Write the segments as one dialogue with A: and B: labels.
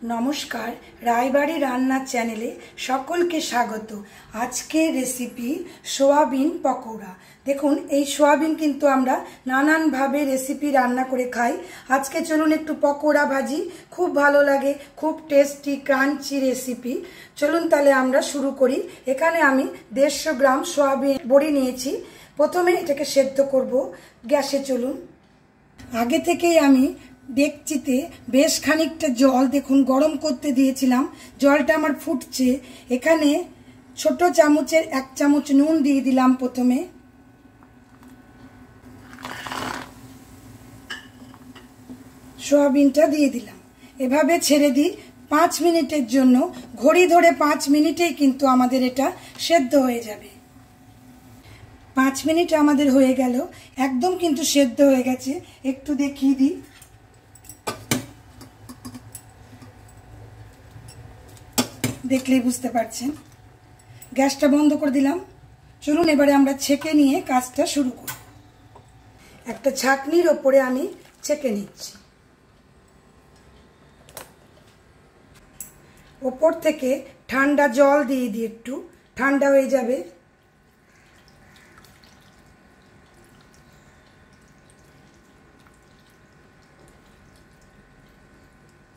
A: নমস্কার, রায়বাড়ি রান্নার চ্যানেলে সকলকে স্বাগত। আজকের রেসিপি সোয়াবিন পকোড়া। দেখুন, এই সোয়াবিন কিন্তু আমরা নানানভাবে রেসিপি রান্না করে খাই। আজকে চলুন একটু পকোড়া ভাজি, খুব ভালো লাগে, খুব টেস্টি ক্রাঞ্চি রেসিপি। চলুন তাহলে আমরা শুরু করি। এখানে আমি 150 গ্রাম সোয়াবিন বড়ি নিয়েছি। প্রথমে এটাকে সেদ্ধ করব গ্যাসে। চলুন, আগে থেকেই আমি ডেকচিতে বেশ খানিকটা জল দেখুন গরম করতে দিয়েছিলাম। জলটা আমার ফুটছে। এখানে ছোট চামচের 1 চামচ নুন দিয়ে দিলাম। প্রথমে সোয়াবিনটা দিয়ে দিলাম, এভাবে ছেড়ে দিই 5 মিনিটের জন্য। ঘড়ি ধরে 5 মিনিটেই কিন্তু আমাদের এটা সেদ্ধ হয়ে যাবে। 5 মিনিট আমাদের হয়ে গেল, একদম কিন্তু সেদ্ধ হয়ে গেছে। একটু দেখিয়ে দিই। দেখলেই বুঝতে পারছেন। গ্যাসটা বন্ধ করে দিলাম। চলুন এবারে আমরা ছেঁকে নিয়ে কাজটা শুরু করব। একটা ছাঁকনির ওপরে আমি ছেঁকে নিচ্ছি। ওপর থেকে ঠান্ডা জল দিয়ে দিই, একটু ঠান্ডা হয়ে যাবে।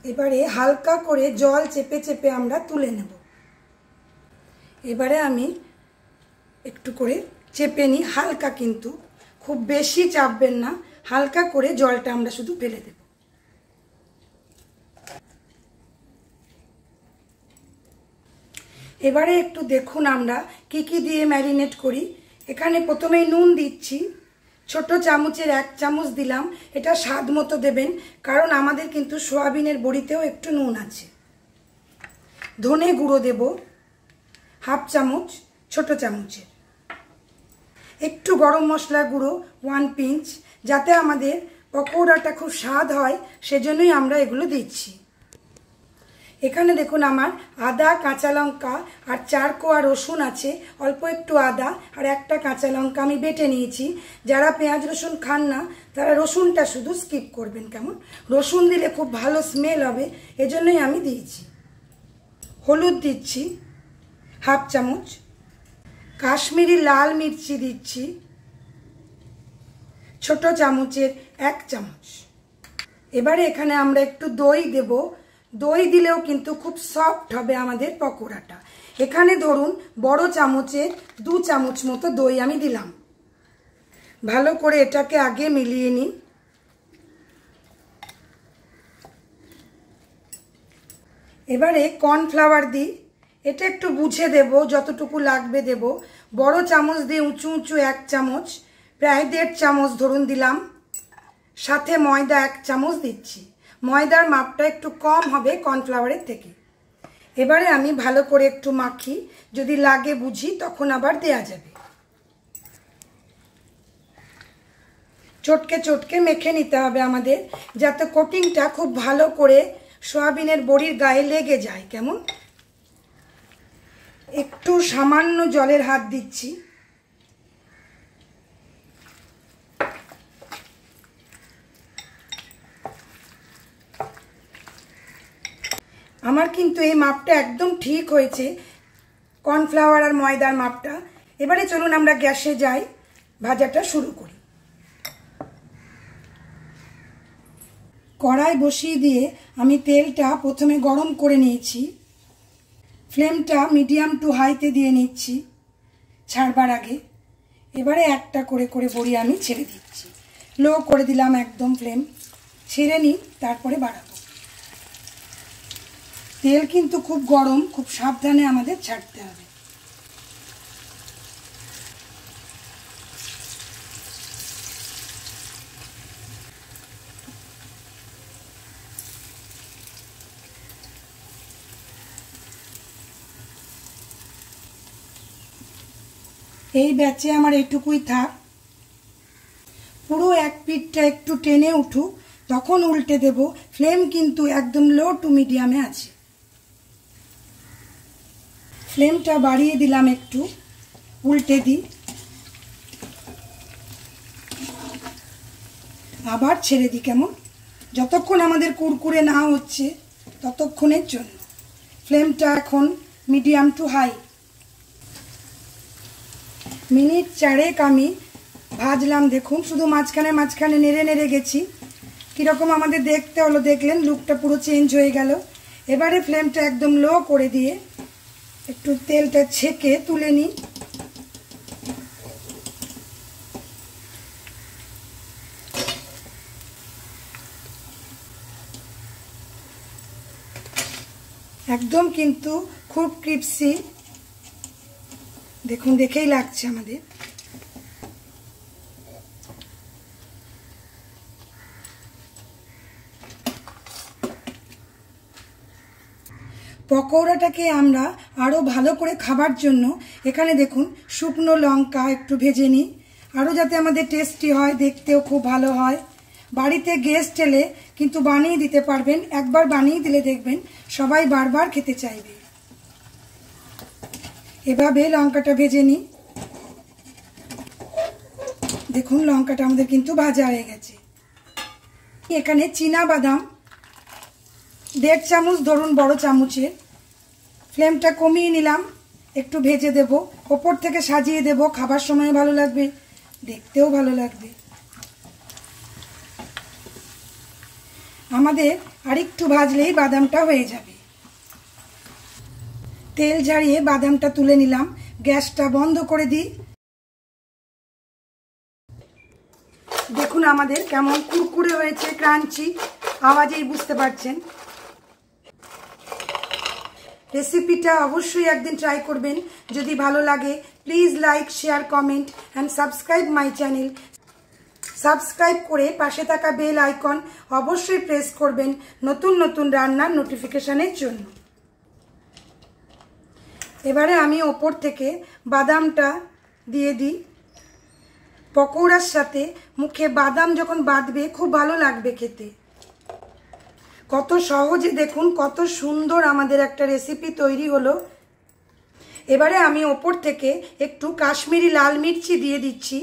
A: এবারে হালকা করে জল চেপে চেপে আমরা তুলে নেব। এবারে আমি একটু করে চেপে নিই, হালকা, কিন্তু খুব বেশি চাপবেন না, হালকা করে জলটা আমরা শুধু ফেলে দেব। এবারে একটু দেখুন আমরা কি কি দিয়ে ম্যারিনেট করি। এখানে প্রথমেই নুন দিচ্ছি, ছোট চামচের 1 চামচ দিলাম। এটা স্বাদ মতো দেবেন, কারণ আমাদের কিন্তু সোয়াবিনের বড়িতেও একটু নুন আছে। ধনে গুঁড়ো দেব 1/2 চামচ, ছোট চামচের। একটু গরম মশলা গুঁড়ো 1 পিঞ্চ, যাতে আমাদের পকোড়াটা খুব স্বাদ হয়, সেজন্যই আমরা এগুলো দিচ্ছি। এখানে দেখুন আমার আদা, কাঁচা লঙ্কা আর 4 কোয়া রসুন আছে। অল্প একটু আদা আর একটা কাঁচা লঙ্কা আমি বেটে নিয়েছি। যারা পেঁয়াজ রসুন খান না তারা রসুনটা শুধু স্কিপ করবেন। কেমন, রসুন দিলে খুব ভালো স্মেল হবে, এজন্যই আমি দিয়েছি। হলুদ দিচ্ছি 1/2 চামচ। কাশ্মীরি লাল মির্চি দিচ্ছি ছোট চামচের 1 চামচ। এবারে এখানে আমরা একটু দই দেব। দই দিলেও কিন্তু খুব সফট হবে আমাদের পকোড়াটা। এখানে ধরুন বড় চামচের 2 চামচ মতো দই আমি দিলাম। ভালো করে এটাকে আগে মিলিয়ে নিই। এবারে কর্নফ্লাওয়ার দিই। এটা একটু বুঝে দেব, যতটুকু লাগবে দেব। বড় চামচ দিয়ে উঁচু উঁচু 1 চামচ, প্রায় 1.5 চামচ ধরুন দিলাম। সাথে ময়দা 1 চামচ দিচ্ছি। ময়দার মাপটা একটু কম হবে কর্নফ্লাওয়ারের থেকে। এবারে আমি ভালো করে একটু মাখি, যদি লাগে বুঝি তখন আবার দেয়া যাবে। চটকে চটকে মেখে নিতে হবে আমাদের, যাতে কোটিংটা খুব ভালো করে সোয়াবিনের বড়ির গায়ে লেগে যায়। কেমন, একটু সামান্য জলের হাত দিচ্ছি। আমার কিন্তু এই মাপটা একদম ঠিক হয়েছে, কর্নফ্লাওয়ার আর ময়দার মাপটা। এবারে চলুন আমরা গ্যাসে যাই, ভাজাটা শুরু করি। কড়াই বসিয়ে দিয়ে আমি তেলটা প্রথমে গরম করে নিয়েছি। ফ্লেমটা মিডিয়াম টু হাইতে দিয়ে নিচ্ছি ছাড়বার আগে। এবারে একটা করে করে বড়ি আমি ছেড়ে দিচ্ছি। লো করে দিলাম একদম ফ্লেম, ছেড়ে নিই, তারপরে বাড়াবো। তেল কিন্তু খুব গরম, খুব সাবধানে আমাদের ছাড়তে হবে। এই ব্যাচে আমার এটুকুই থাক। পুরো এক পিঠটা একটু টেনে উঠুক, তখন উল্টে দেব। ফ্লেম কিন্তু একদম লো টু মিডিয়ামে আছে। ফ্লেমটা বাড়িয়ে দিলাম একটু, উল্টে দিই, আবার ছেড়ে দিই। কেমন, যতক্ষণ আমাদের কুরকুরে না হচ্ছে ততক্ষণের জন্য। ফ্লেমটা এখন মিডিয়াম টু হাই। মিনিট 4 আমি ভাজলাম। দেখুন শুধু মাঝখানে মাঝখানে নেড়ে নেড়ে গেছি। কীরকম আমাদের দেখতে হলো দেখলেন, লুকটা পুরো চেঞ্জ হয়ে গেল। এবারে ফ্লেমটা একদম লো করে দিয়ে একটু তেলটা ছেঁকে তুলে নিই। একদম কিন্তু খুব ক্রিপসি, দেখুন দেখেই লাগছে আমাদের। পকোড়াটাকে আমরা আরও ভালো করে খাবার জন্য এখানে দেখুন শুকনো লঙ্কা একটু ভেজে নিই, আরও যাতে আমাদের টেস্টি হয়, দেখতেও খুব ভালো হয়। বাড়িতে গেস্ট এলে কিন্তু বানিয়ে দিতে পারবেন, একবার বানিয়ে দিলে দেখবেন সবাই বারবার খেতে চাইবে। এভাবে লঙ্কাটা ভেজে নিই। দেখুন লঙ্কাটা আমাদের কিন্তু ভাজা হয়ে গেছে। এখানে চীনা বাদাম 1.5 চামচ ধরুন, বড় চামচের। ফ্লেমটা কমিয়ে নিলাম, একটু ভেজে দেব, ওপর থেকে সাজিয়ে দেব, খাবার সময় ভালো লাগবে, দেখতেও ভালো লাগবে। আমাদের আরেকটু ভাজলেই বাদামটা হয়ে যাবে। তেল ঝাড়িয়ে বাদামটা তুলে নিলাম, গ্যাসটা বন্ধ করে দিই। দেখুন আমাদের কেমন কুরকুরে হয়েছে, ক্রাঞ্চি, আওয়াজেই বুঝতে পারছেন। রেসিপিটা অবশ্যই একদিন ট্রাই করবেন। যদি ভালো লাগে please like, share, comment and subscribe my channel. Subscribe করে পাশে থাকা বেল আইকন অবশ্যই প্রেস করবেন নতুন নতুন রান্নার নোটিফিকেশনের জন্য। এবারে আমি ওপর থেকে বাদামটা দিয়ে দিই। পকোড়ার সাথে মুখে বাদাম যখন বাঁধবে খুব ভালো লাগবে খেতে। কত সহজে দেখুন কত সুন্দর আমাদের একটা রেসিপি তৈরি হলো। এবারে আমি ওপর থেকে একটু কাশ্মীরি লাল মির্চি দিয়ে দিচ্ছি,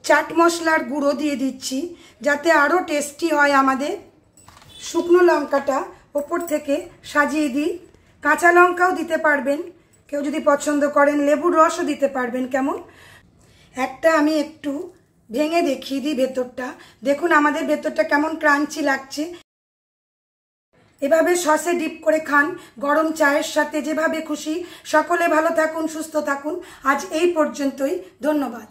A: চাট মশলার গুঁড়ো দিয়ে দিচ্ছি যাতে আরও টেস্টি হয় আমাদের। শুকনো লঙ্কাটা ওপর থেকে সাজিয়ে দিই, কাঁচা লঙ্কাও দিতে পারবেন কেউ যদি পছন্দ করেন, লেবুর রসও দিতে পারবেন। কেমন একটা আমি একটু ভেঙে দেখিয়ে দিই ভেতরটা, দেখুন আমাদের ভেতরটা কেমন ক্রাঞ্চি লাগছে। এভাবে সসে ডিপ করে খান, গরম চায়ের সাথে, যেভাবে খুশি। সকলে ভালো থাকুন, সুস্থ থাকুন। আজ এই পর্যন্তই, ধন্যবাদ।